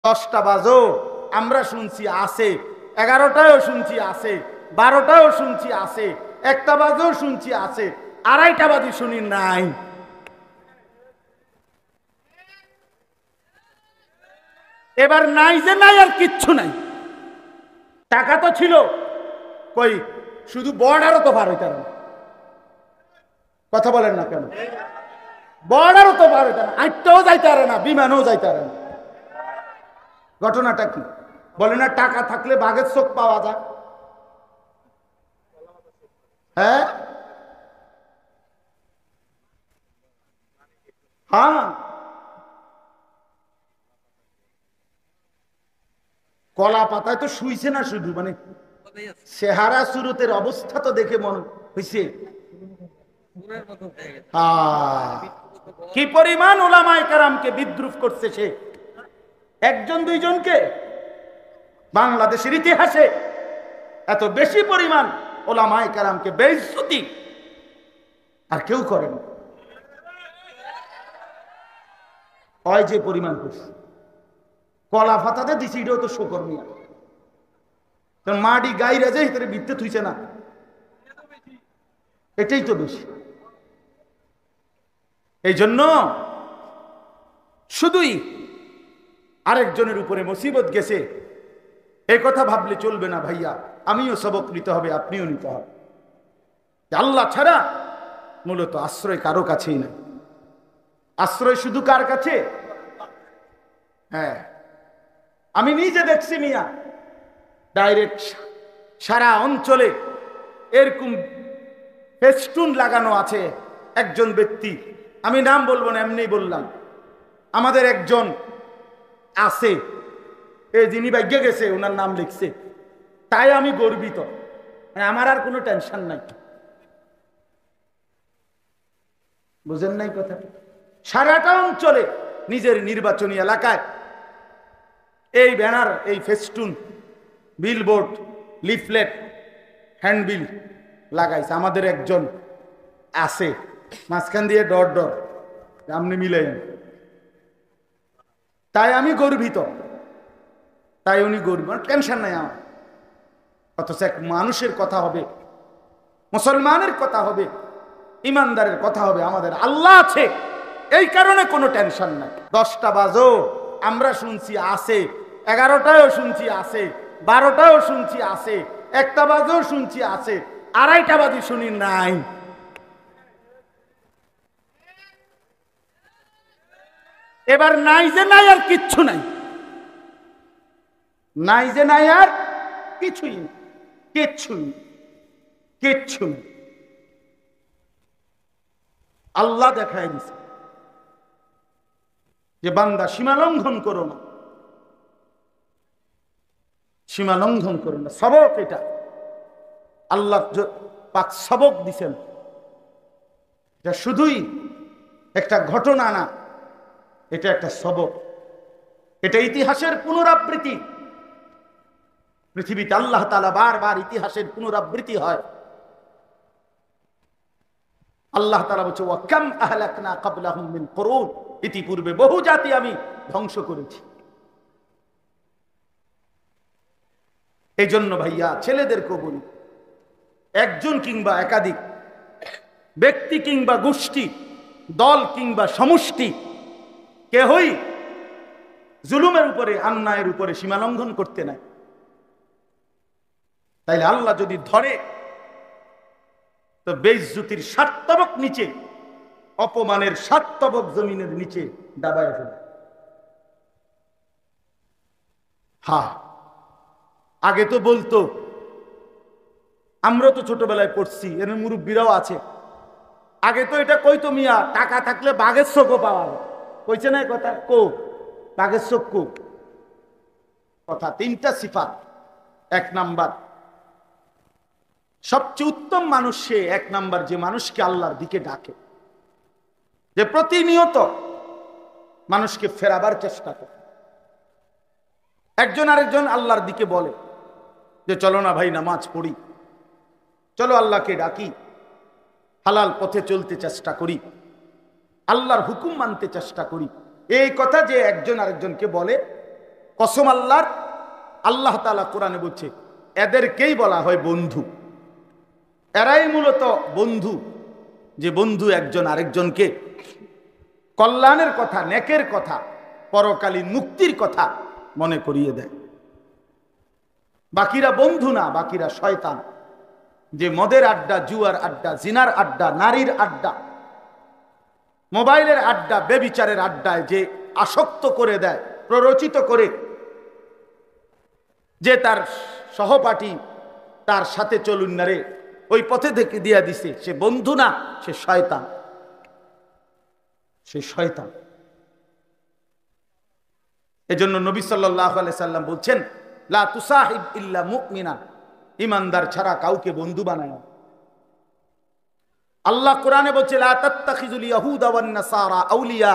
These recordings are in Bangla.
10টা বাজো আমরা শুনছি আছে, 11টাও শুনছি আছে, 12টাও শুনছি আছে, 1টা বাজেও শুনছি আছে, 2:30টা বাজে শুনি নাই। এবার নাই যে নাই, আর কিচ্ছু নাই। টাকা তো ছিল, কই শুধু বর্ডারও তো পার হইতে না। কথা বলেন না কেন? বর্ডারও তো পার হইতে না, আইটাও যাইতে পারে না, বিমানেও যাইতে পারে না। ঘটনাটা কি? বলে না টাকা থাকলে বাঘের চোখ পাওয়া যায়। হ্যাঁ হ্যাঁ, কলা পাতায় তো শুইছে না শুধু, মানে চেহারা সুরতের অবস্থা তো দেখে মনে হয়েছে কি পরিমাণ ওলামায়ে কেরামকে বিদ্রুপ করছে সে। একজন দুইজনকে, বাংলাদেশের ইতিহাসে এত বেশি পরিমাণ ওলামায়ে কেরামকে বেইজ্জতি আর কেউ করেন। হয় যে পরিমাণ করছে, কলা ফাতাতে দিছি, এটাও তো শোকরমিয়া। মাটি গাইরা যে ভিতরে ভিত্তে থুইছে না, এটাই তো বেশি। এই জন্য শুধুই আরেকজনের উপরে মুসিবত গেছে এই কথা ভাবলে চলবে না ভাইয়া। আমিও সবক নিতে হবে, আপনিও নিতে হবে। আল্লাহ ছাড়া মূলত আশ্রয় কারো কাছেই না। আশ্রয় শুধু কার কাছে? হ্যাঁ, আমি নিজে দেখছি মিয়া, ডাইরেক্ট সারা অঞ্চলে এরকম ফেস্টুন লাগানো আছে। একজন ব্যক্তি, আমি নাম বলবো না, এমনি বললাম, আমাদের একজন আছে, এই যিনি ভাগ্যে গেছে ওনার নাম লিখছে, তাই আমি গর্বিত। মানে আমার আর কোনো টেনশন নাই। বুঝেন নাই কথা? সারাটা অঞ্চলে নিজের নির্বাচনী এলাকায় এই ব্যানার, এই ফেস্টুন, বিলবোর্ড, লিফলেট, হ্যান্ডবিল লাগাইছে। আমাদের একজন আছে, মাঝখান দিয়ে ডট ডট, আপনি মিলাই, তাই আমি গর্বিত, তাই উনি গর্বিত, টেনশন নাই আমার। অথচ এক মানুষের কথা হবে, মুসলমানের কথা হবে, ইমানদারের কথা হবে, আমাদের আল্লাহ আছে, এই কারণে কোনো টেনশন নাই। 10টা বাজো আমরা শুনছি আছে, 11টাও শুনছি আছে, 12টাও শুনছি আছে, 1টা বাজেও শুনছি আছে, 2:30টা বাজে শুনি নাই। এবার নাই যে নাই, আর কিচ্ছু নাই। নাই যে নাই, আর কিছুই নেই, কিচ্ছুই কিচ্ছু নেই। আল্লাহ দেখায় দিছে যে বান্দা সীমা লঙ্ঘন করো না, সীমা লঙ্ঘন করো না। সবক এটা আল্লাহ পাক সবক দিছেন, এটা শুধুই একটা ঘটনা না, এটা একটা সবক, এটা ইতিহাসের পুনরাবৃত্তি। পৃথিবীতে আল্লাহ তাআলা বারবার ইতিহাসের পুনরাবৃত্তি হয়। আল্লাহ তাআলা বলছে, ওয়া কাম আহলাকনা ক্বাবলাহুম মিন কুরুন, ইতিপূর্বে বহু জাতি আমি ধ্বংস করেছি। এই জন্য ভাইয়া ছেলেদেরকে বলি, একজন কিংবা একাধিক ব্যক্তি কিংবা গোষ্ঠী, দল কিংবা সমষ্টি, কেহই জুলুমের উপরে, অন্যায়ের উপরে সীমা লঙ্ঘন করতে নাই। তাইলে আল্লাহ যদি ধরে, তো বেইজ্জতির 7 তবক নিচে, অপমানের 7 তবক জমিনের নিচে দাবায় ফেলে। হ্যাঁ, আগে তো বলতো, আমরা তো ছোটবেলায় পড়ছি, এর মুরব্বীরাও আছে, আগে তো এটা কইতো মিয়া, টাকা থাকলে বাঘের চোখও পাওয়া যায়। কইছে না কথা? কো বাঘের চোখ কো কথা। 3টা সিফাত। 1 নাম্বার, সবচেয়ে উত্তম মানুষ সে 1 নাম্বার, যে মানুষকে আল্লাহর দিকে ডাকে, যে প্রতিনিয়ত মানুষকে ফেরাবার চেষ্টা করে। একজন আরেকজন আল্লাহর দিকে বলে যে চলো না ভাই নামাজ পড়ি, চলো আল্লাহকে ডাকি, হালাল পথে চলতে চেষ্টা করি, আল্লাহর হুকুম মানতে চেষ্টা করি। এই কথা যে একজন আরেকজনকে বলে, কসম আল্লাহর, আল্লাহ তাআলা কোরআনে বলছে এদেরকেই বলা হয় বন্ধু। এরাই মূলত বন্ধু, যে বন্ধু একজন আরেকজনকে কল্যাণের কথা, নেকের কথা, পরকালীন মুক্তির কথা মনে করিয়ে দেয়। বাকিরা বন্ধু না, বাকিরা শয়তান, যে মদের আড্ডা, জুয়ার আড্ডা, জিনার আড্ডা, নারীর আড্ডা, মোবাইলের আড্ডা, বেবিচারের আড্ডায় যে আসক্ত করে দেয়, প্ররোচিত করে, যে তার সহপাঠী তার সাথে চলুন না রে, ওই পথে থেকে দিয়া দিছে, সে বন্ধু না, সে শয়তান, সে শয়তান। এজন্য নবী সাল্লাল্লাহু আলাইহি সাল্লাম বলছেন, লা তুসাহিব ইল্লা মুমিনা, ইমানদার ছাড়া কাউকে বন্ধু বানায় না। আল্লাহ কোরআনে বলছে, লা তাত্তাখিজুল ইয়াহুদা ওয়ান নাসারা আউলিয়া,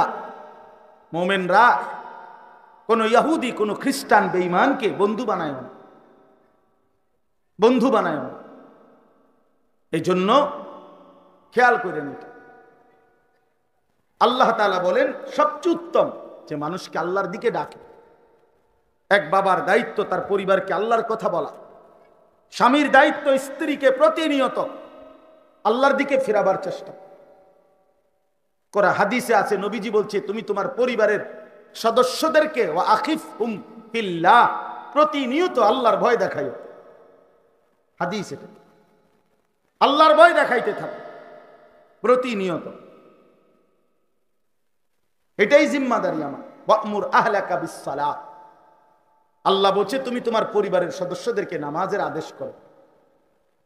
মুমিনরা কোন ইহুদি, কোন খ্রিস্টান বেঈমানকে বন্ধু বানায় না, বন্ধু বানায় না। এই জন্য খেয়াল করে নিতে, আল্লাহ তাআলা বলেন সবচেয়ে উত্তম যে মানুষকে আল্লাহর দিকে ডাকে। এক বাবার দায়িত্ব তার পরিবারকে আল্লাহর কথা বলা, স্বামীর দায়িত্ব স্ত্রীকে প্রতিনিয়ত আল্লাহর দিকে ফেরাবার চেষ্টা করা। হাদিসে আছে, নবীজি বলছে তুমি তোমার পরিবারের সদস্যদেরকে ওয়া আখিফহুম ফিল্লাহ, প্রতিনিয়ত আল্লাহর ভয় দেখাইও। হাদিস এটা, আল্লাহর ভয় দেখাইতে থাকো প্রতিনিয়ত, এটাই জিম্মাদারি আমার। ওয়া'মুর আহলাকা বিস-সালাহ, আল্লাহ বলছে তুমি তোমার পরিবারের সদস্যদেরকে নামাজের আদেশ করো।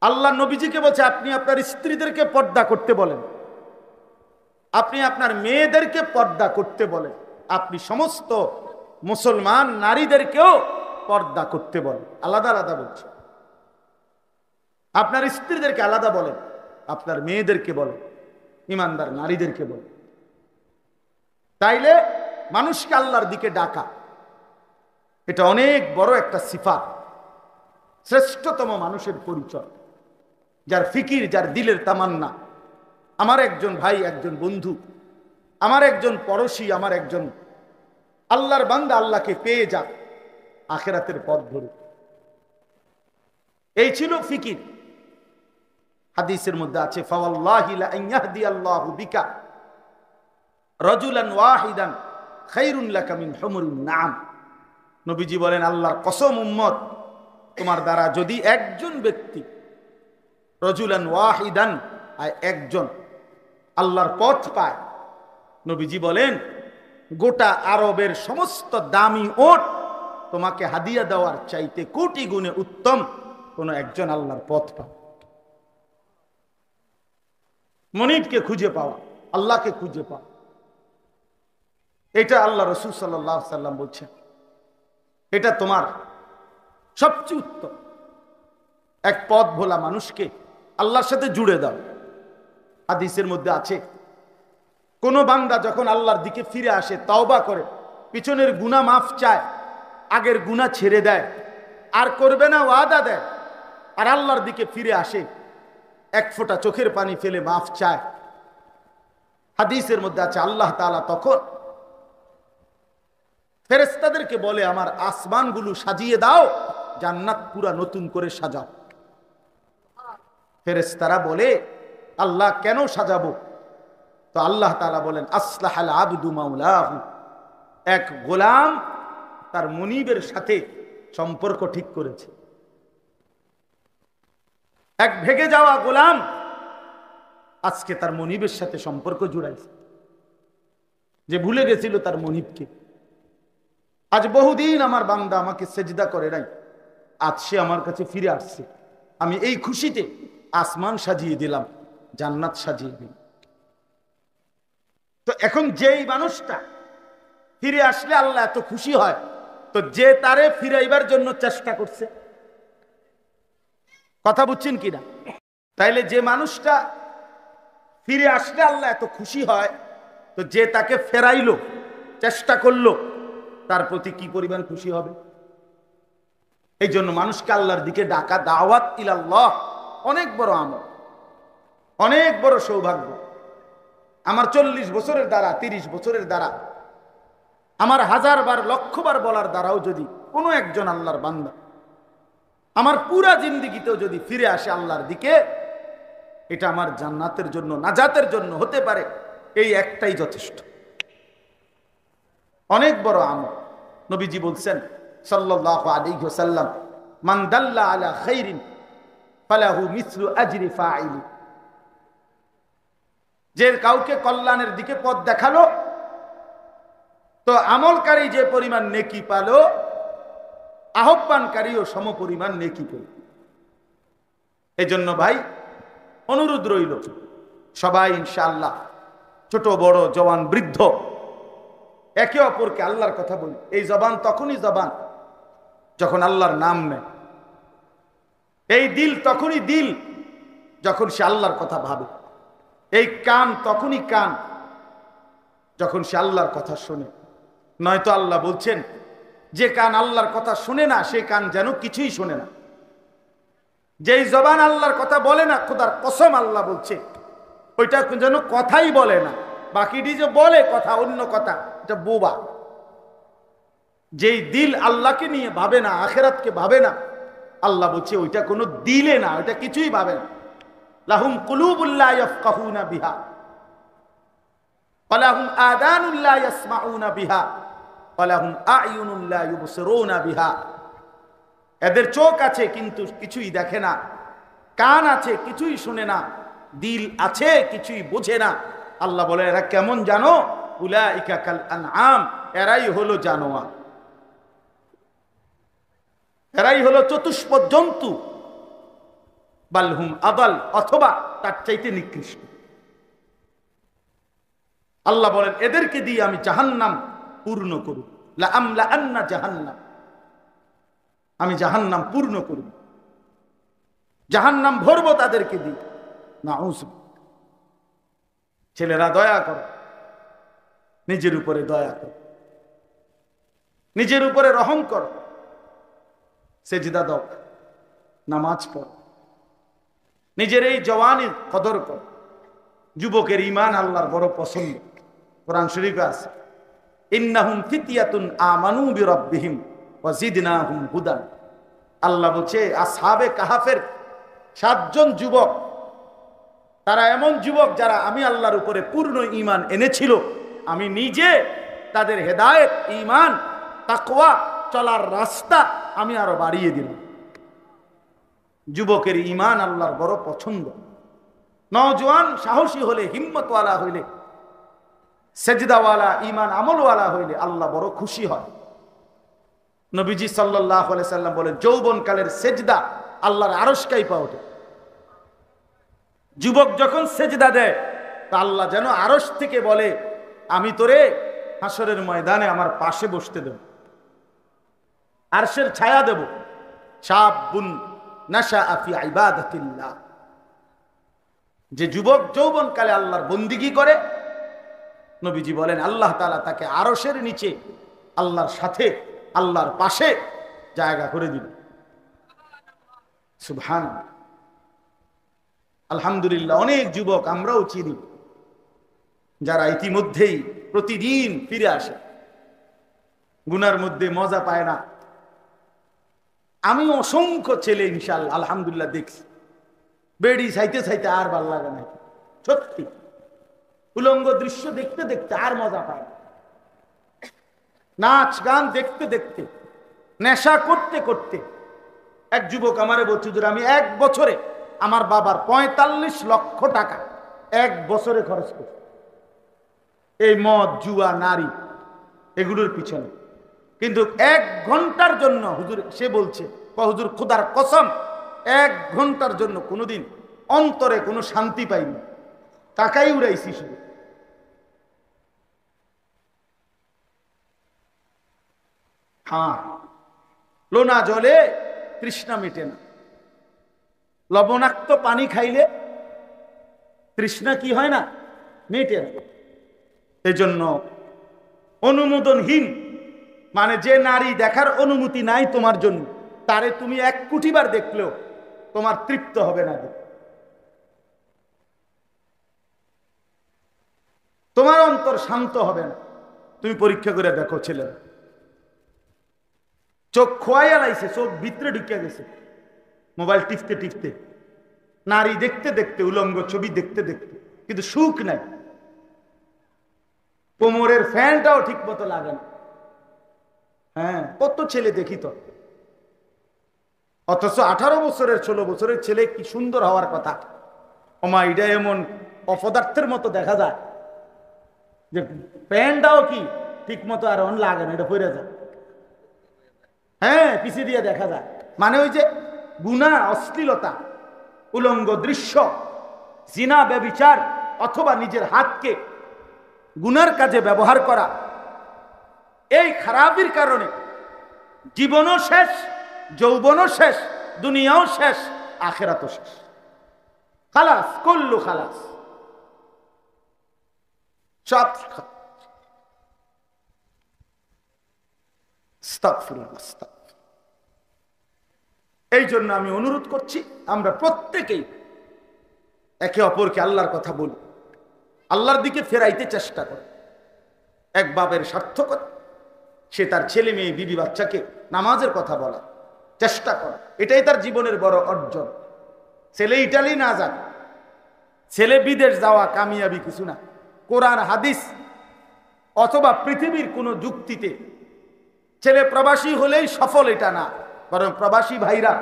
আল্লাহ নবীজিকে বলছে আপনি আপনার স্ত্রীদেরকে পর্দা করতে বলেন, আপনি আপনার মেয়েদেরকে পর্দা করতে বলেন, আপনি সমস্ত মুসলমান নারীদেরকেও পর্দা করতে বলেন। আলাদা আলাদা বলছে, আপনার স্ত্রীদেরকে আলাদা বলেন, আপনার মেয়েদেরকে বলেন, ইমানদার নারীদেরকে বলেন। তাইলে মানুষকে আল্লাহর দিকে ডাকা, এটা অনেক বড় একটা সিফাত, শ্রেষ্ঠতম মানুষের পরিচয়, যার ফিকির, যার দিলের তামান্না, আমার একজন ভাই, একজন বন্ধু, আমার একজন পড়োশী, আমার একজন আল্লাহর বান্দা আল্লাহকে পেয়ে যাক, আখিরাতের পথ ধরে। এই ছিল ফিকির। হাদিসের মধ্যে আছে, ফাওয়াল্লাহি লা ইয়াহদিয়াল্লাহু বিকা রাজুলান ওয়াহিদান খায়রুন লাকা মিন হুমুরিন নাম। নবীজি বলেন, আল্লাহর কসম উম্মত, তোমার দ্বারা যদি একজন ব্যক্তি, রাজুলান ওয়াহিদান, একজন আল্লাহর পথ পায়, নবীজি বলেন গোটা আরবের সমস্ত দামি ওট তোমাকে হাদিয়া দেওয়ার চাইতে কোটি গুণে উত্তম কোন একজন আল্লাহর পথ পায়। মনিবকে খুঁজে পাওয়া, আল্লাহকে খুঁজে পাওয়া, এটা আল্লাহ রাসূল সাল্লাল্লাহু আলাইহি সাল্লাম বলছেন, এটা তোমার সবচেয়ে উত্তম এক পথ ভোলা মানুষকে আল্লাহর সাথে জুড়ে দাও। হাদিসের মধ্যে আছে, কোন বান্দা যখন আল্লাহর দিকে ফিরে আসে, তওবা করে, পিছনের গুনাহ মাফ চায়, আগের গুনাহ ছেড়ে দেয়, আর করবে না ওয়াদা দেয়, আর আল্লাহর দিকে ফিরে আসে, এক ফোঁটা চোখের পানি ফেলে মাফ চায়, হাদিসের মধ্যে আছে আল্লাহ তাআলা তখন ফেরেশতাদেরকে বলে, আমার আসমানগুলো সাজিয়ে দাও, জান্নাত পুরা নতুন করে সাজাও। ফেরেশতারা বলে, আল্লাহ কেন সাজাবো? তো আল্লাহ তাআলা বলেন, আসলাহাল আবদু মাওলাহু, এক গোলাম তার মুনিবের সাথে সম্পর্ক ঠিক করেছে। এক ভেগে যাওয়া গোলাম আজকে তার মুনিবের সাথে সম্পর্ক জুড়াইছে, যে ভুলে গেছিল তার মুনিবকে। আজ বহুদিন আমার বান্দা আমাকে সেজদা করে নাই, আজ সে আমার কাছে ফিরে আসছে, আমি এই খুশিতে আসমান সাজিয়ে দিলাম, জান্নাত সাজিয়ে দিলাম। তো এখন যেই মানুষটা ফিরে আসলে আল্লাহ এত খুশি হয়, তো যে তারে ফিরাইবার জন্য চেষ্টা করছে, কথা বুঝছেন কিনা? তাইলে যে মানুষটা ফিরে আসলে আল্লাহ এত খুশি হয়, তো যে তাকে ফেরাইলো, চেষ্টা করলো, তার প্রতি কি পরিমাণ খুশি হবে? এই জন্য মানুষকে আল্লাহর দিকে ডাকা, দাওয়াত ইলাল্লাহ, অনেক বড় আমল, অনেক বড় সৌভাগ্য। আমার 40 বছরের দ্বারা, 30 বছরের দ্বারা আমার 1000 বার 1,00,000 বার বলার দ্বারাও যদি কোনো একজন আল্লাহর বান্দা আমার পুরা জিন্দেগিতেও যদি ফিরে আসে আল্লাহর দিকে, এটা আমার জান্নাতের জন্য, নাজাতের জন্য হতে পারে, এই একটাই যথেষ্ট। অনেক বড় আমল। নবীজি বলছেন সাল্লাল্লাহু আলাইহি ওয়াসাল্লাম, মান দাল্লা আলা খাইরিন ফালাহু মিসলু আজরি ফাইলি। যে কাউকে কল্যাণের দিকে পথ দেখালো, তো আমলকারী যে পরিমাণ নেকি পালো, আহ্বানকারীও সমপরিমাণ নেকি পেল। এজন্য ভাই অনুরোধ রইল, সবাই ইনশাআল্লাহ, ছোট বড় জওয়ান বৃদ্ধ, একে অপরকে আল্লাহর কথা বলি। এই জবান তখনই জবান যখন আল্লাহর নাম নেয়। এই দিল তখনই দিল যখন সে আল্লাহর কথা ভাবে। এই কান তখনই কান যখন সে আল্লাহর কথা শোনে। নয়তো আল্লাহ বলছেন, যে কান আল্লাহর কথা শুনে না, সে কান যেন কিছুই শোনে না। যেই জবান আল্লাহর কথা বলে না, খোদার কসম আল্লাহ বলছে ওইটা যেন কথাই বলে না। বাকিটি যে বলে কথা, অন্য কথা, এটা বোবা। যেই দিল আল্লাহকে নিয়ে ভাবে না, আখিরাতকে ভাবে না, আল্লাহ বলছে ওইটা কোনো দিলে না, ওইটা কিছুই ভাবে না। লাহুম কুলুবুল লা ইয়াফকাহুনা বিহা ওয়া লাহুম আযানুল লা ইয়াসমাউনা বিহা ওয়া লাহুম আ'য়ুনুল লা ইউবসিরুনা বিহা। এদের চোখ আছে কিন্তু কিছুই দেখে না, কান আছে কিছুই শুনে না, দিল আছে কিছুই বোঝে না। আল্লাহ বলে এরা কেমন জানো? উলাইকা কাল আনআম, এরাই হলো জানোয়ার, এরাই হলো চতুষ্পদ জন্তু। বালহুম আদাল, অথবা তার চাইতে নিকৃষ্ট। আল্লাহ বলেন এদেরকে দিয়ে আমি জাহান্নাম পূর্ণ করব। লা আমলা আন্না জাহান্নাম, আমি জাহান্নাম পূর্ণ করব, জাহান্নাম ভরবো তাদেরকে দিয়ে। নাউজ। ছেলেরা দয়া করো, নিজের উপরে দয়া করো, নিজের উপরে রহম করো, সেজদা দাও, নামাজ পড়ো, নিজের এই জওয়ানির কদর করো। যুবকের ঈমান আল্লাহর বড় পছন্দ। কোরআন শরীফে আছে, ইন্নাহুম ফিতিয়াতুন আমানু বিরাব্বিহিম ওয়া জিদনাহুম হুদান। আল্লাহ বলছে আসহাবে কাহাফের 7 জন যুবক, তারা এমন যুবক যারা আমি আল্লাহর উপরে পূর্ণ ঈমান এনেছিল, আমি নিজে তাদের হেদায়েত, ঈমান, তাকওয়া, চলার রাস্তা আমি আরো বাড়িয়ে দিলাম। যুবকের ঈমান আল্লাহর বড় পছন্দ। নওজোয়ান সাহসী হলে, হিম্মতওয়ালা হইলে, সেজদাওয়ালা, ঈমান আমলওয়ালা হইলে আল্লাহ বড় খুশি হয়। নবীজি সাল্লাল্লাহু আলাইহি সাল্লাম বলেন, যৌবনকালের সেজদা আল্লাহর আরশ কাঁইপা ওঠে। যুবক যখন সেজদা দেয়, তা আল্লাহ যেন আরশ থেকে বলে, আমি তোরে হাসরের ময়দানে আমার পাশে বসতে দেব, আরশের ছায়া দেব। শাবুন নাশাআ ফি ইবাদাতিল্লাহ, যে যুবক যৌবনকালে আল্লাহর বন্দিগি করে, নবীজি বলেন আল্লাহ তাআলা তাকে আরশের নিচে আল্লাহর সাথে, আল্লাহর পাশে জায়গা করে দিবেন। সুবহানাল্লাহ। আলহামদুলিল্লাহ, অনেক যুবক আমরাও চিনি যারা ইতিমধ্যেই প্রতিদিন ফিরে আসে, গুনার মধ্যে মজা পায় না। আমি অসংখ্য ছেলে ইনশাআল্লাহ আলহামদুলিল্লাহ দেখছি, বেড়ি চাইতে চাইতে আর ভাল লাগে না। সত্যি, উলঙ্গ দৃশ্য দেখতে দেখতে আর মজা পায় না, নাচ গান দেখতে দেখতে, নেশা করতে করতে। এক যুবক আমারে বলছে, আমি 1 বছরে আমার বাবার 45 লক্ষ টাকা 1 বছরে খরচ করছি এই মদ, জুয়া, নারী, এগুলোর পিছনে। কিন্তু 1 ঘন্টার জন্য হুজুর, সে বলছে, হুজুর খোদার কসম, 1 ঘন্টার জন্য কোনোদিন অন্তরে কোনো শান্তি পাইনি, টাকাই উড়াইছি শুধু। হ্যাঁ, লোনা জলে তৃষ্ণা মেটে না, লবণাক্ত পানি খাইলে তৃষ্ণা কি হয় না, মেটে না। এই জন্য অনুমোদনহীন, মানে যে নারী দেখার অনুমতি নাই তোমার জন্য, তারে তুমি 1 কোটি বার দেখলেও তোমার তৃপ্ত হবে না, তোমার অন্তর শান্ত হবে না। তুমি পরীক্ষা করে দেখো ছেলে চোখ খোয়াইয়া লাইছে, চোখ ভিতরে ঢুকিয়া গেছে মোবাইল টিপতে টিপতে, নারী দেখতে দেখতে, উলঙ্গ ছবি দেখতে দেখতে, কিন্তু সুখ নাই। কোমরের ফ্যানটাও ঠিক মতো লাগে না। হ্যাঁ, কত ছেলে দেখি তো। অথচ 18 বছরের 16 বছরের ছেলে কি সুন্দর হওয়ার কথা। ওমা, এটা এমন অপদার্থের মতো দেখা যায় যে প্যান্টটাও কি ঠিক মতো আর অন লাগে না, এটা পরে যায়। হ্যাঁ, পিছিয়ে দিয়ে দেখা যায়। মানে ওই যে গুনাহ, অশ্লীলতা, উলঙ্গ দৃশ্য, জিনা, ব্যভিচার, অথবা নিজের হাতকে গুনার কাজে ব্যবহার করা, এই খারাপির কারণে জীবনও শেষ, যৌবনও শেষ, দুনিয়াও শেষ, আখিরাতও শেষ। খালাস, কুল্লু খালাস, সব। এই জন্য আমি অনুরোধ করছি, আমরা প্রত্যেকেই একে অপরকে আল্লাহর কথা বলি, আল্লাহর দিকে ফেরাইতে চেষ্টা করি। এক বাপের সার্থকতা, সে তার ছেলে মেয়ে, বিবি বাচ্চাকে নামাজের কথা বলা চেষ্টা করে, এটাই তার জীবনের বড় অর্জন। ছেলে ইটালি না যাক, ছেলে বিদেশ যাওয়া কামিয়াবি কিছু না। কোরআন হাদিস অথবা পৃথিবীর কোন যুক্তিতে ছেলে প্রবাসী হলেই সফল, এটা না। বরং প্রবাসী ভাইরা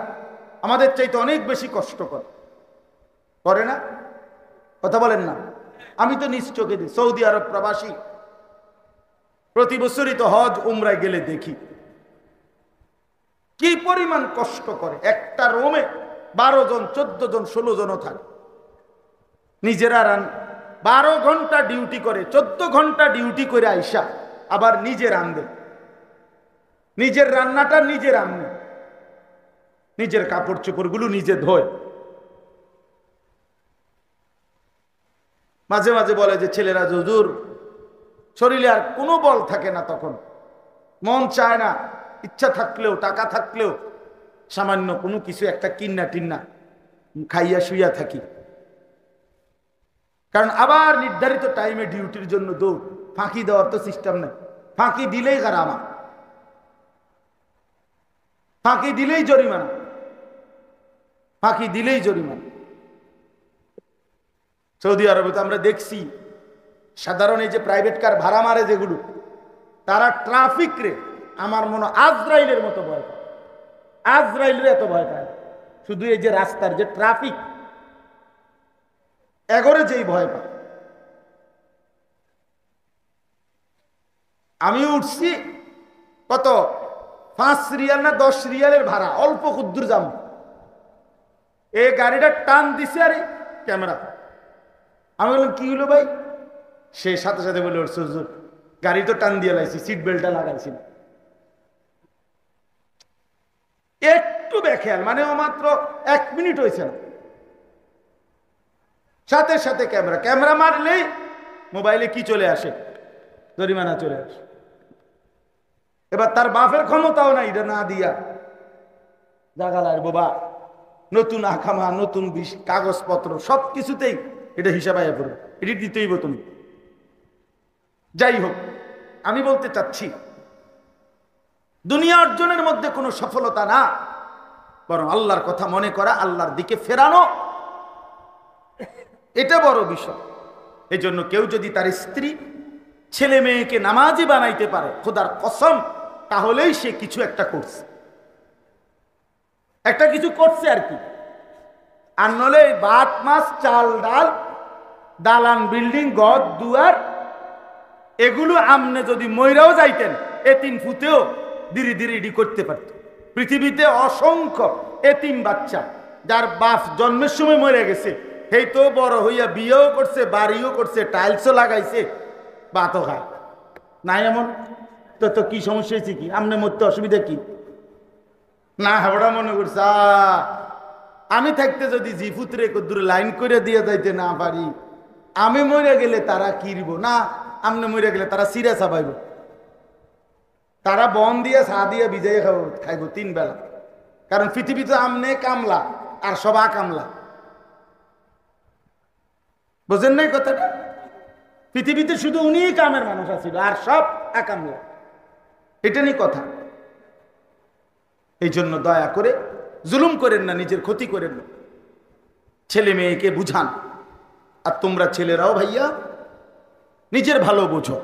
আমাদের চাইতে অনেক বেশি কষ্ট করে না? কথা বলেন না? আমি তো নিজ চোখে দিই, সৌদি আরব প্রবাসী প্রতি বছরই তো হজ উমরায় গেলে দেখি কি পরিমাণ কষ্ট করে। একটা রুমে 12 জন, 14 জন, 16 জনও থাকে। নিজেরা 12 ঘন্টা ডিউটি করে, 14 ঘন্টা ডিউটি করে আইসা আবার নিজে রান্ধে, নিজের রান্নাটা নিজে রান্নে, নিজের কাপড় চোপড়গুলো নিজে ধোয়। মাঝে মাঝে বলে যে ছেলেরা, হুজুর শরীরে আর কোনো বল থাকে না, তখন মন চায় না, ইচ্ছা থাকলেও, টাকা থাকলেও সামান্য কোনো কিছু একটা কিন্না টিন্না খাইয়া শুইয়া থাকি। কারণ আবার নির্ধারিত টাইমে ডিউটির জন্য দৌড়, ফাঁকি দেওয়ার তো সিস্টেম নেই। ফাঁকি দিলেই গারামা, ফাঁকি দিলেই জরিমানা, ফাঁকি দিলেই জরিমানা। সৌদি আরবে তো আমরা দেখছি, সাধারণ এই যে প্রাইভেট কার ভাড়া মারে যেগুলো, তারা ট্রাফিক রে আমার মনে আজরাইলের মতো ভয় পায়। আজরাইলের এত ভয় পায়, শুধু এই যে রাস্তার যে ট্রাফিক, এগরে যেই ভয় পায়। আমি উঠছি কত 5 রিয়াল না 10 রিয়ালের ভাড়া, অল্প ক্ষুদ্র যাম, এই গাড়িটা টান দিছে আরে ক্যামেরা। আমি বললাম কি হলো ভাই? সে সাথে সাথে বলে উঠছে, হুজুর গাড়ি তো টান দিয়ে লাইছি, সিট বেল্টটা লাগাইছি না। একটু বেখেয়াল, মানে ও মাত্র 1 মিনিট হয়েছে না, সাথে সাথে ক্যামেরা, ক্যামেরা মারলেই মোবাইলে কি চলে আসে? জরিমানা চলে আসে। এবার তার বাপের ক্ষমতাও নাই এটা না দিয়া জাগালার বাবা, নতুন আখামা, নতুন কাগজপত্র সব কিছুতেই এটা হিসাব আয়া পড়বে, এটি দিতেই তুমি। যাই হোক, আমি বলতে চাচ্ছি দুনিয়া অর্জনের মধ্যে কোনো সফলতা না, বরং আল্লাহর কথা মনে করা, আল্লাহর দিকে ফেরানো, এটা বড় বিষয়। এই জন্য কেউ যদি তার স্ত্রী, ছেলে মেয়েকে নামাজি বানাইতে পারে, খোদার কসম, তাহলেই সে কিছু একটা করছে, একটা কিছু করছে আর কি। আর নলে ভাত মাছ চাল ডাল, দালান বিল্ডিং, ঘর দুয়ার, এগুলো আমনে যদি মইরাও যাইতেন, এতিম ফুতেও ধীরে ধীরে এডি করতে পারত। পৃথিবীতে অসংখ্য এতিম বাচ্চা যার বাপ জন্মের সময় মরে গেছে, সেই তো বড় হইয়া বিয়েও করছে, বাড়িও করছে, টাইলসও লাগাইছে, ভাতও খায় নাই। এমন তো তো কি সমস্যা হয়েছে? কি আমনে মরতে অসুবিধা কি? না ওটা মনে করছে আমি থাকতে যদি জিফুতরে দূরে লাইন করে দিয়ে যাইতে না পারি, আমি মরে গেলে তারা কিরব না, আমনে মরে গেলে তারা সিরা চাবাইব, তারা বন দিয়ে চা দিয়ে ভিজাই খাইব 3 বেলা। কারণ পৃথিবীতে আমনে কামলা আর সবা কামলা, বুঝেন নাই কথাটা? পৃথিবীতে শুধু উনিই কামের মানুষ আছিল, আর সব একামলা। এটা নিয়ে কথা। এই জন্য দয়া করে জুলুম করেন না, নিজের ক্ষতি করেন না, ছেলে মেয়েকে বুঝান। আর তোমরা ছেলেরাও ভাইয়া নিজের ভালো বুঝো।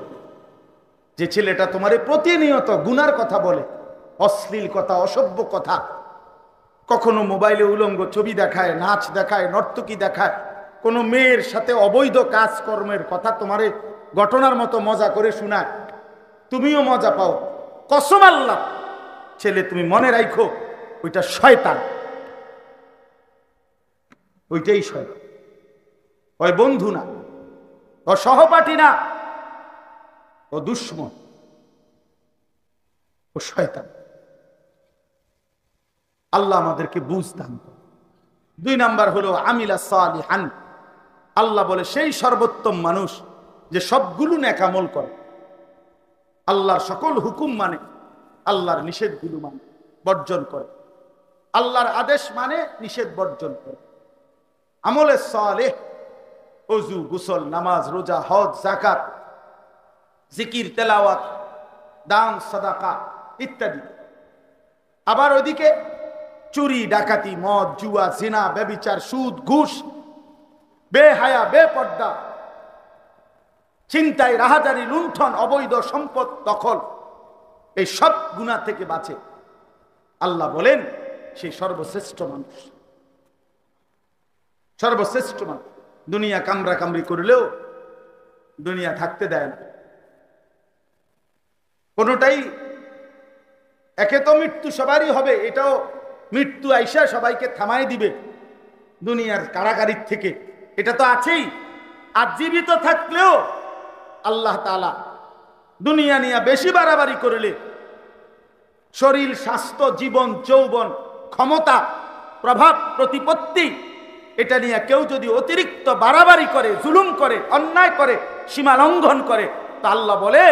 যে ছেলেটা তোমারে প্রতিনিয়ত গুনার কথা বলে, অশ্লীল কথা, অসভ্য কথা, কখনো মোবাইলে উলঙ্গ ছবি দেখায়, নাচ দেখায়, নর্তকী দেখায়, কোনো মেয়ের সাথে অবৈধ কাজকর্মের কথা তোমারে ঘটনার মতো মজা করে শোনায়, তুমিও মজা পাও, কসম আল্লাহ ছেলে তুমি মনে রাখো ওইটা শয়তান, ওইটাই শয়তান। ওই বন্ধু না, ও সহপাঠী না, ও দুশ্মন, ও শয়তান। আল্লাহ আমাদেরকে বুঝ দান করেন। 2 নাম্বার হলো আমিলা সালিহান। আল্লাহ বলে সেই সর্বোত্তম মানুষ যে সবগুলো নেক আমল করে, আল্লাহর সকল হুকুম মানে, আল্লাহর নিষেধগুলো মানে, বর্জন করে, আল্লাহর আদেশ মানে, নিষেধ বর্জন করে। আমলে সালেহ ওযু, গোসল, নামাজ, রোজা, হজ, যাকাত, জিকির, তেলাওয়াত, দান, সাদাকা ইত্যাদি। আবার ওইদিকে চুরি, ডাকাতি, মদ, জুয়া, জিনা, ব্যভিচার, সুদ, ঘুষ, বেহায়া, বেপর্দা, ছিনতাই, রাহাজানি, লুণ্ঠন, অবৈধ সম্পদ দখল, এই সব গুনাহ থেকে বাঁচে। আল্লাহ বলেন সেই সর্বশ্রেষ্ঠ মানুষ, সর্বশ্রেষ্ঠ মানুষ। দুনিয়া কামরা কামড়ি করলেও দুনিয়া থাকতে দেয় না কোনোটাই। একে তো মৃত্যু সবারই হবে, এটাও মৃত্যু আইসা সবাইকে থামাই দিবে দুনিয়ার কারাগারির থেকে, এটা তো আছেই। আর জীবিত থাকলেও আল্লাহ তাআলা দুনিয়া নিয়ে বেশি বাড়াবাড়ি করলে, শরীর, স্বাস্থ্য, জীবন, যৌবন, ক্ষমতা, প্রভাব, প্রতিপত্তি, এটা নিয়ে কেউ যদি অতিরিক্ত বাড়াবাড়ি করে, জুলুম করে, অন্যায় করে, সীমা লঙ্ঘন করে, তা আল্লাহ বলে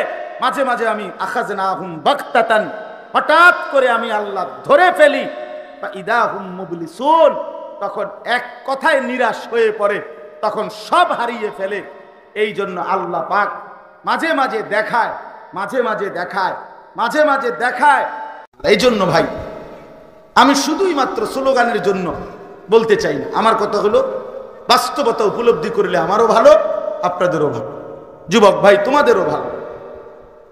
মাঝে মাঝে আমি আখাযনাহুম বাগতাতান, হঠাৎ করে আমি আল্লাহ ধরে ফেলি, ফাইদাহুম মুবলিসুন, তখন এক কথায় নিরাশ হয়ে পড়ে, তখন সব হারিয়ে ফেলে। এই জন্য আল্লাহ পাক মাঝে মাঝে দেখায়, মাঝে মাঝে দেখায়, মাঝে মাঝে দেখায়। এই জন্য ভাই আমি শুধুই মাত্র স্লোগানের জন্য বলতে চাই না, আমার কথা হলো বাস্তবতা উপলব্ধি করলে আমারও ভালো, আপনাদেরও ভালো। যুবক ভাই তোমাদেরও ভালো।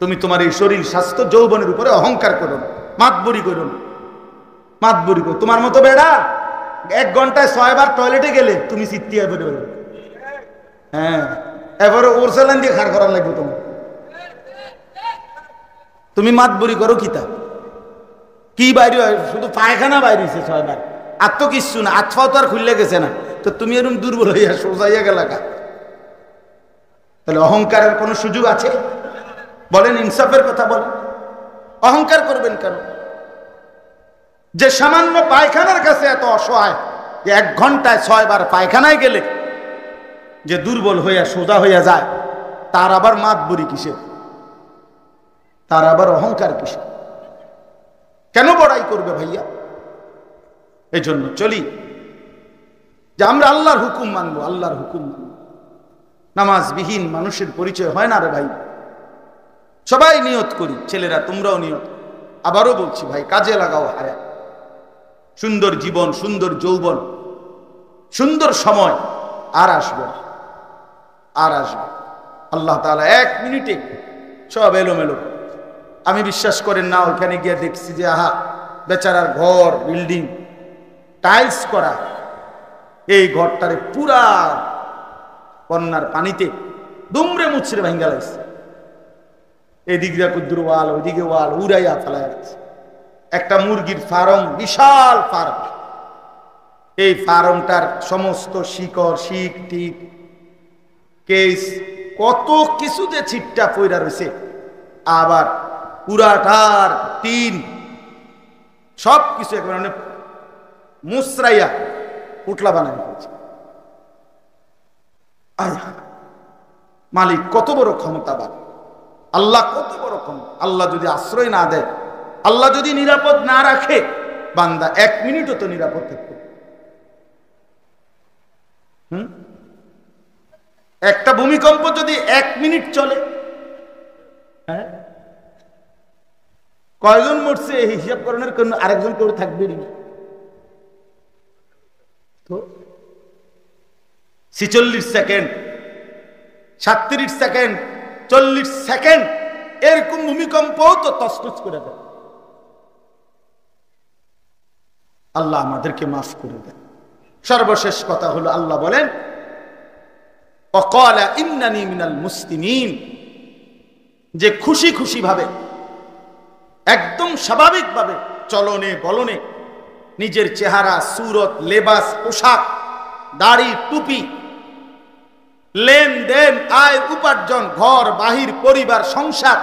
তুমি তোমার এই শরীর, স্বাস্থ্য, যৌবনের উপরে অহংকার করো না, মাতবরি করো না, মাতবরি করো। তোমার মতো বেড়া 1 ঘন্টায় 6 বার টয়লেটে গেলে তুমি চিত্তিয়া বেরো, হ্যাঁ, এবারে ওর চালান দিয়ে খাড় করার লাগবে তোমার। তুমি মাতবরি করো কিতা, কি বাইরে হয়, শুধু পায়খানা বাইরেছে 6 বার, আর তো কিচ্ছু না, আতফাও তো আর খুললে গেছে না, তো তুমি এরকম দুর্বল হইয়া সোজাইয়া গেলা গা। তাহলে অহংকারের কোনো সুযোগ আছে? বলেন, ইনসাফের কথা বলেন। অহংকার করবেন কেন? যে সামান্য পায়খানার কাছে এত অসহায় যে 1 ঘন্টায় 6 বার পায়খানায় গেলে যে দুর্বল হইয়া সোজা হইয়া যায়, তার আবার মাতবরি কিসের? তার আবার অহংকার কিসের? কেন বড়াই করবে ভাইয়া? এই জন্য চলি যে আমরা আল্লাহর হুকুম মানবো, আল্লাহর হুকুম মানবো। নামাজবিহীন মানুষের পরিচয় হয় না রে ভাই। সবাই নিয়ত করি, ছেলেরা তোমরাও নিয়ত। আবারও বলছি ভাই, কাজে লাগাও হায়াত। সুন্দর জীবন, সুন্দর যৌবন, সুন্দর সময় আর আসবে, আর আসবে। আল্লাহ তাআলা 1 মিনিটে সব এলোমেলো। আমি বিশ্বাস করেন না, ওইখানে গিয়ে দেখছি যে আহা বেচারার ঘর, বিল্ডিং টাইলস করা, এই ঘরটারে পুরা বন্যার পানিতে দুমড়ে মুচড়ে ভাঙ্গা লাগছে। এদিক দিয়ে কুদ্দুর ওয়াল, ওইদিকে ওয়াল উড়াইয়া ফেলা যাচ্ছে। একটা মুরগির ফার্ম, বিশাল ফার্ম, এই ফার্মটার সমস্ত শিকড়, শিক টিক, কেস, কত কিছু যে ছিটটা পইরা রয়েছে, আবার পুরাটার টিন সব কিছু একেবারে মুসরাইয়া পুটলা বানাই দিয়েছে। মালিক কত বড় ক্ষমতাবান, আল্লাহ কত বড় ক্ষমতা। আল্লাহ যদি আশ্রয় না দেয়, আল্লাহ যদি নিরাপদ না রাখে, বান্দা 1 মিনিটও তো নিরাপদ থাকবে। একটা ভূমিকম্প যদি 1 মিনিট চলে, হ্যাঁ, কয়জন মরছে এই হিসাব করণের কোন আরেকজন কেউ থাকবে না। তো 46 সেকেন্ড, 37 সেকেন্ড, 40 সেকেন্ড এরকম ভূমিকম্প তো তছনছ করে দেয়। আল্লাহ আমাদেরকে মাফ করে দেন। সর্বশেষ কথা হলো আল্লাহ বলেন ওয়াকালা ইন্নানি মিনাল মুসলিমিন, যে খুশি খুশি ভাবে একদম স্বাভাবিকভাবে চলনে বলনে নিজের চেহারা, সুরত, লেবাস, পোশাক, দাড়ি, টুপি, লেনদেন, আয় উপার্জন, ঘর বাহির, পরিবার, সংসার,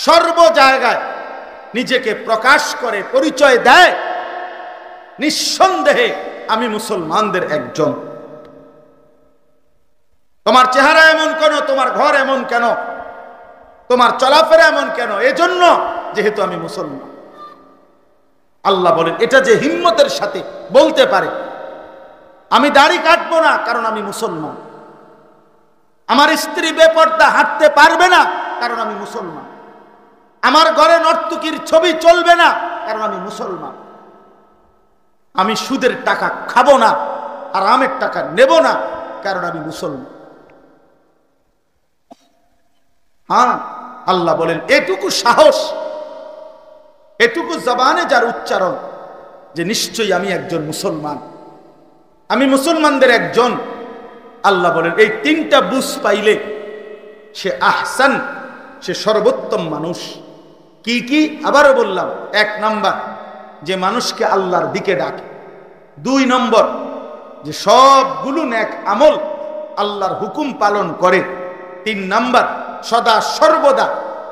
সর্ব জায়গায় নিজেকে প্রকাশ করে পরিচয় দেয় নিঃসন্দেহে আমি মুসলমানদের একজন। তোমার চেহারা এমন কেন, তোমার ঘর এমন কেন, তোমার চলাফেরা এমন কেন? এজন্য যেহেতু আমি মুসলমান। আল্লাহ বলেন এটা যে হিম্মতের সাথে বলতে পারে আমি দাড়ি কাটবো না কারণ আমি মুসলমান, আমার স্ত্রী বেপর্দা হাঁটতে পারবে না কারণ আমি মুসলমান, আমার ঘরে নর্তকীর ছবি চলবে না কারণ আমি মুসলমান, আমি সুদের টাকা খাবো না, হারামের টাকা নেব না কারণ আমি মুসলমান। হ্যাঁ, আল্লাহ বলেন এটুকু সাহস, এটুকু জবানে যার উচ্চারণ যে নিশ্চয়ই আমি একজন মুসলমান, আমি মুসলমানদের একজন, আল্লাহ বলেন এই 3টা বুঝ পাইলে সে আহসান, সে সর্বোত্তম মানুষ। কি কি? আবারও বললাম, 1 নাম্বার যে মানুষকে আল্লাহর দিকে ডাকে, 2 নম্বর যে সবগুলো নেক আমল আল্লাহর হুকুম পালন করে, 3 নাম্বার সদা সর্বদা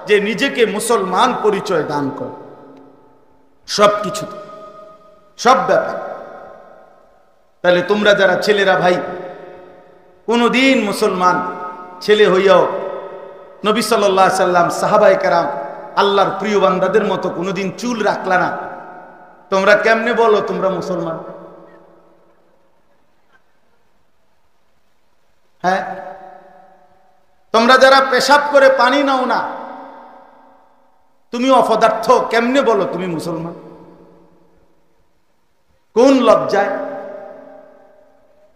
যে নিজেকে মুসলমান পরিচয় দান করে। সবকিছু, সব ব্যাপার। তাহলে তোমরা যারা ছেলেরা ভাই, কোনদিন মুসলমান ছেলে হইয়াও নবী সাল্লাল্লাহু আলাইহি সাল্লাম, সাহাবায়ে কেরাম, আল্লাহর প্রিয় বান্দাদের মতো কোনদিন চুল রাখলা না, তোমরা কেমনে বলো তোমরা মুসলমান? হ্যাঁ, তোমরা যারা পেশাব করে পানি নাও না, তুমি অপদার্থ, কেমনে বলো তুমি মুসলমান? কোন লজ্জায়?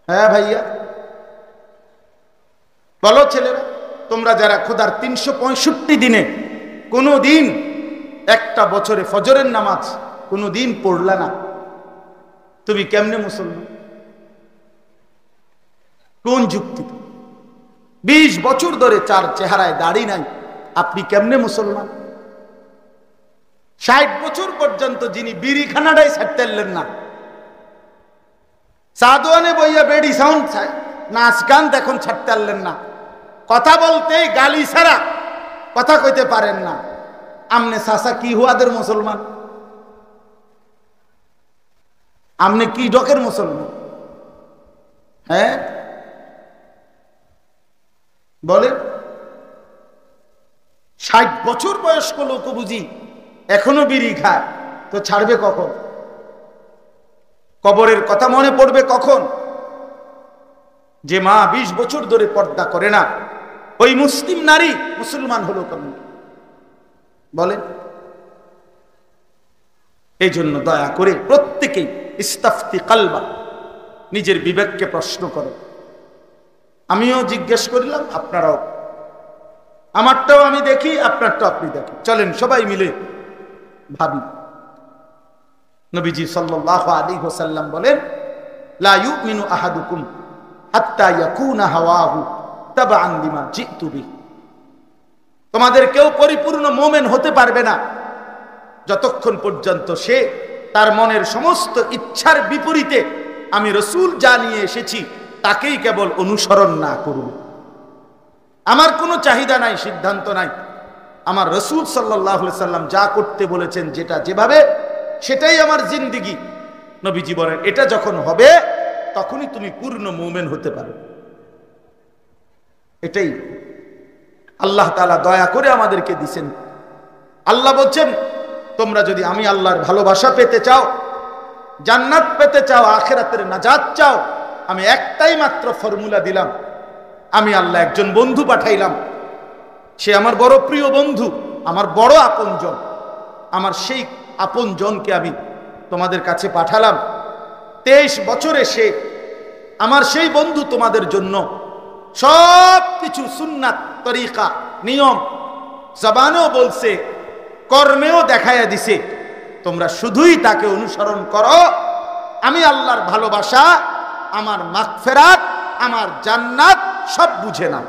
হ্যাঁ ভাইয়া বলো ছেলেরা, তোমরা যারা খোদার 365 দিনে কোনো দিন একটা বছরে ফজরের নামাজ কোনো দিন পড়লা না, তুমি কেমনে মুসলমান? কোন যুক্তি? 20 বছর ধরে 4 চেহারায় দাড়ি নাই, আপনি কেমনে মুসলমান? 60 বছর পর্যন্ত যিনি বিড়িখানাটাই ছাড়তেলেন না, সাদওয়ানে বইয়া বেডি সাউন্ড নাচ গান এখন ছাড়তে পারলেন না, কথা বলতে গালি ছাড়া কথা কইতে পারেন না, আমনে চাচা কি হুয়াদের মুসলমান? আমনে কি ডকের মুসলমান? হ্যাঁ বলেন। 60 বছর বয়স্ক লোক বুঝি এখনো বিড়ি খায়, তো ছাড়বে কখন? কবরের কথা মনে পড়বে কখন? যে মা 20 বছর ধরে পর্দা করে না, ওই মুসলিম নারী মুসলমান হলো কেন? বলেন। এই জন্য দয়া করে প্রত্যেকেই ইস্তাফতি কালবা, নিজের বিবেককে প্রশ্ন করো। আমিও জিজ্ঞেস করলাম, আপনারাও, আমারটাও আমি দেখি, আপনারটাও আপনি দেখেন, চলেন সবাই মিলে ভাবি। নবীজি সাল্লাল্লাহু আলাইহি ওয়াসাল্লাম বলেন লা ইউমিনু আহাদুকুম হাত্তা ইয়াকুনা হাওয়াহু তাবআন লিমা জিতু বিহি, তোমাদের কেউ পরিপূর্ণ মুমিন হতে পারবে না যতক্ষণ পর্যন্ত সে তার মনের সমস্ত ইচ্ছার বিপরীতে আমি রাসূল যা নিয়ে এসেছি তাকেই কেবল অনুসরণ না করবে। আমার কোনো চাহিদা নাই, সিদ্ধান্ত নাই, আমার রাসূল সাল্লাল্লাহু আলাইহি সাল্লাম যা করতে বলেছেন, যেটা যেভাবে, সেটাই আমার জিন্দেগি। নবীজি বলেন এটা যখন হবে তখনই তুমি পূর্ণ মুমিন হতে পারবে। এটাই আল্লাহ তাআলা দয়া করে আমাদেরকে দিয়েছেন। আল্লাহ বলছেন তোমরা যদি আমি আল্লাহর ভালোবাসা পেতে চাও, জান্নাত পেতে চাও, আখিরাতের নাজাত চাও, আমি একটাই মাত্র ফর্মুলা দিলাম, আমি আল্লাহ একজন বন্ধু পাঠাইলাম, সে আমার বড় প্রিয় বন্ধু, আমার বড় আপনজন। আমার সেই আপনজনকে আমি তোমাদের কাছে পাঠালাম। 23 বছরে সে আমার সেই বন্ধু তোমাদের জন্য সব কিছু সুন্নাত তরিকা নিয়ম জবানেও বলছে, কর্মেও দেখাইয়া দিছে। তোমরা শুধুই তাকে অনুসরণ করো। আমি আল্লাহর ভালোবাসা, আমার মাগফিরাত, আমার জান্নাত সব বুঝে নাও।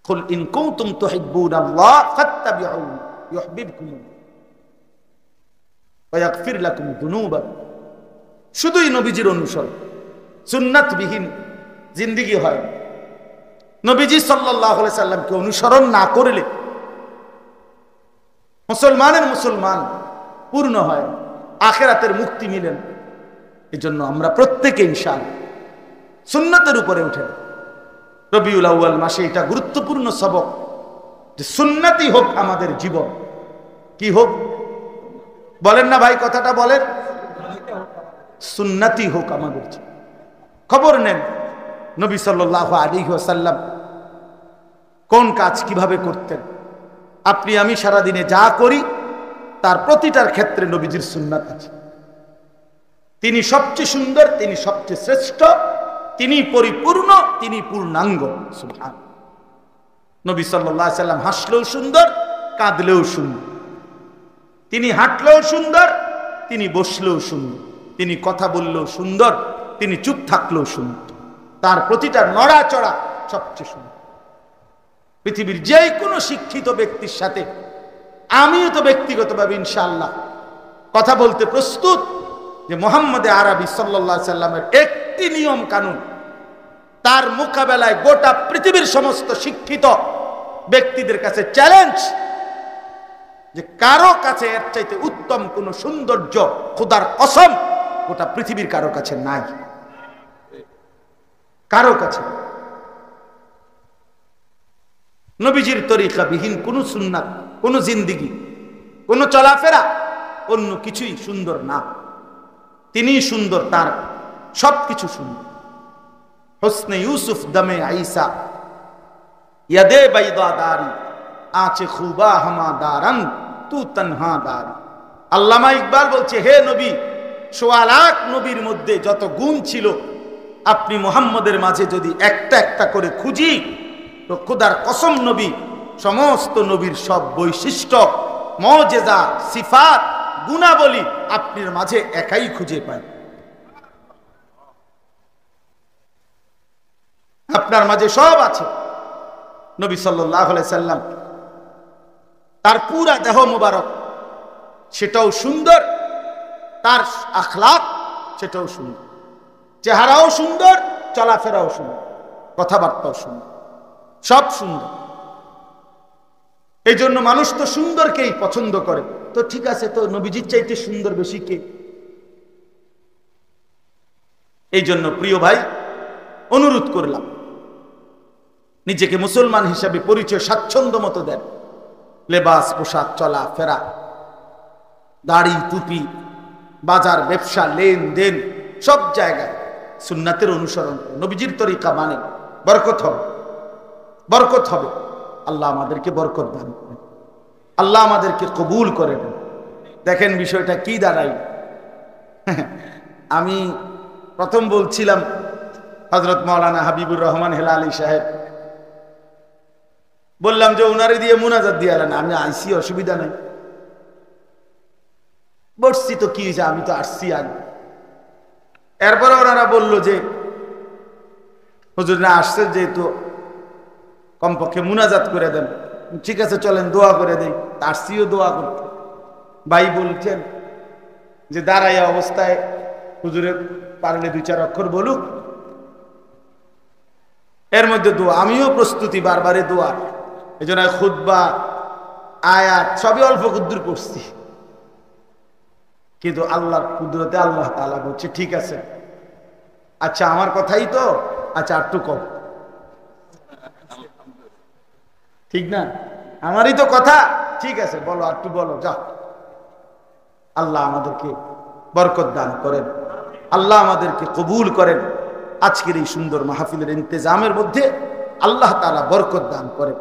কুল ইন কুনতুম তুহিব্বুনাল্লাহ ফাত্তাবিউনি ইউহিব্বুকুমুল্লাহ ওয়া ইয়াগফির লাকুম যুনুবাকুম। শুধুই নবীজির অনুসরণ, সুন্নাতবিহীন জিন্দেগি হয়। নবীজি সাল্লাল্লাহু আলাইহি সাল্লামকে অনুসরণ না করলে মুসলমানের মুসলমান পূর্ণ হয়, আখিরাতের মুক্তি মিলেন। এজন্য আমরা প্রত্যেকে ইনশাআল্লাহ সুন্নাতের উপরে উঠেন। রবিউল আউয়াল মাসে এটা গুরুত্বপূর্ণ সবক যে সুন্নাতই হোক আমাদের জীবন। কি হোক বলেন না ভাই, কথাটা বলেন, সুন্নাতই হোক আমাদের জীবন। খবর নেন নবী সাল্লাল্লাহু আলাইহি ওয়াসাল্লাম কোন কাজ কিভাবে করতেন। আপনি আমি সারাদিনে যা করি তার প্রতিটার ক্ষেত্রে নবীজির সুন্নাত আছে। তিনি সবচেয়ে সুন্দর, তিনি সবচেয়ে শ্রেষ্ঠ, তিনি পরিপূর্ণ, তিনি পূর্ণাঙ্গ। সুবহান। নবী সাল্লাল্লাহু আলাইহি সাল্লাম হাসলেও সুন্দর, কাঁদলেও সুন্দর, তিনি হাঁটলেও সুন্দর, তিনি বসলেও সুন্দর, তিনি কথা বললেও সুন্দর, তিনি চুপ থাকলেও সুন্দর। তার প্রতিটা নড়াচড়া সবচেয়ে সুন্দর। পৃথিবীর যে কোনো শিক্ষিত ব্যক্তির সাথে আমিও তো ব্যক্তিগতভাবে ইনশাআল্লাহ কথা বলতে প্রস্তুত যে মুহাম্মদে আরবি সাল্লাল্লাহু আলাইহি সাল্লামের একটি নিয়ম কানুন তার মোকাবেলায় গোটা পৃথিবীর সমস্ত শিক্ষিত ব্যক্তিদের কাছে চ্যালেঞ্জ, যে কারো কাছে এর চাইতে উত্তম কোন সৌন্দর্য খোদার কসম গোটা পৃথিবীর কারো কাছে নাই, কারো কাছে। নবীজির তরিকা বিহীন কোন সুন্নাত, কোন জিন্দেগি, কোন চলাফেরা, অন্য কিছুই সুন্দর না। তিনি সুন্দর, তার সবকিছু সুন্দর। হোসনে ইউসুফ দমে আইসা ইয়াদে বাইদা দারি আচে খুবা হামা দারান তু তনহা দারি। আল্লামা ইকবাল বলছে, হে নবী, ১৬ লাখ নবীর মধ্যে যত গুণ ছিল আপনি মুহাম্মদের মাঝে যদি একটা একটা করে খুঁজি তো খোদার কসম নবী সমস্ত নবীর সব বৈশিষ্ট্য, মুজিজা, সিফাত, গুণাবলী আপনার মাঝে একাই খুঁজে পাই। আপনার মাঝে সব আছে। নবী সাল্লাল্লাহু আলাইহি সাল্লাম তার পুরা দেহ মুবারক সেটাও সুন্দর, তার আখলাক সেটাও সুন্দর, চেহারাও সুন্দর, চলাফেরাও সুন্দর, কথাবার্তাও সুন্দর, সব সুন্দর। এই জন্য মানুষ তো সুন্দরকেই পছন্দ করে। তো ঠিক আছে, তো নবীজির চাইতে সুন্দর বেশি কে? এই জন্য প্রিয় ভাই অনুরোধ করলাম, নিজেকে মুসলমান হিসাবে পরিচয় স্বাচ্ছন্দ্য মতো দেন। লেবাস, পোশাক, চলা ফেরা, দাড়ি, টুপি, বাজার, ব্যবসা, লেনদেন, সব জায়গায় সুন্নাতের অনুসরণ, নবীজির তরিকা মানে বরকত হবে, বরকত হবে। আল্লাহ আমাদেরকে বরকত দান করেন, আল্লাহ আমাদেরকে কবুল করে নেন। দেখেন বিষয়টা কি দাঁড়াই। আমি প্রথম বলছিলাম হযরত মাওলানা হাবিবুর রহমান হেলালি সাহেব, বললাম যে ওনারে দিয়ে মুনাজাত দিয়ে আলেন, আমি আইসি, অসুবিধা নাই, বসছি তো কি হয়েছে, আমি তো আসছি আগে। এরপরে ওনারা বলল যে হুজুর না আসছে, যেহেতু কমপক্ষে মুনাজাত করে দেন। ঠিক আছে চলেন দোয়া করে দেই। আসছিও দোয়া করতে। ভাই বলছেন যে দাঁড়াইয়া অবস্থায় হুজুরের পারলে 2-4 অক্ষর বলুক, এর মধ্যে দোয়া। আমিও প্রস্তুতি, বারবারে দোয়া। এই জন্য খুতবা, আয়াত সবই অল্প কুদ্দুর পড়ছি, কিন্তু আল্লাহর কুদরতে আল্লাহ তাআলা বলছে ঠিক আছে, আচ্ছা আমার কথাই তো, আচ্ছা একটু কম, ঠিক না, আমারই তো কথা, ঠিক আছে বলো, একটু বলো, যাও। আল্লাহ আমাদেরকে বরকত দান করেন, আল্লাহ আমাদেরকে কবুল করেন, আজকের এই সুন্দর মাহফিলের ইন্তেজামের মধ্যে আল্লাহ তাআলা বরকত দান করে।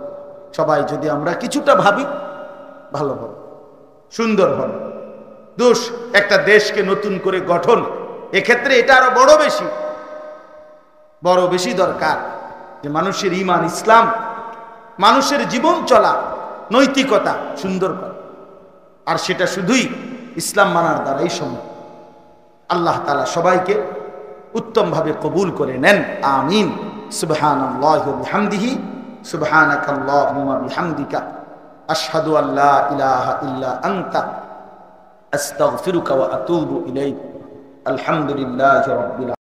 সবাই যদি আমরা কিছুটা ভাবি, ভালো হবে, সুন্দর হবে। দোষ একটা দেশকে নতুন করে গঠন, এক্ষেত্রে এটা আরো বড় বেশি দরকার যে মানুষের ঈমান, ইসলাম, মানুষের জীবন চলা, নৈতিকতা সুন্দর করা। আর সেটা শুধুই ইসলাম মানার দ্বারাই সম্ভব। আল্লাহ তাআলা সবাইকে উত্তমভাবে কবুল করে নেন, আমিন। সুবহানাল্লাহি ওয়া বিহামদিহি, সুবহানাকাল্লাহুম্মা বিহামদিকা, আশহাদু আল্লা ইলাহা ইল্লা আনতা, আস্তাগফিরুকা ওয়া আতুবু ইলাইক। আলহামদুলিল্লাহি রাব্বিল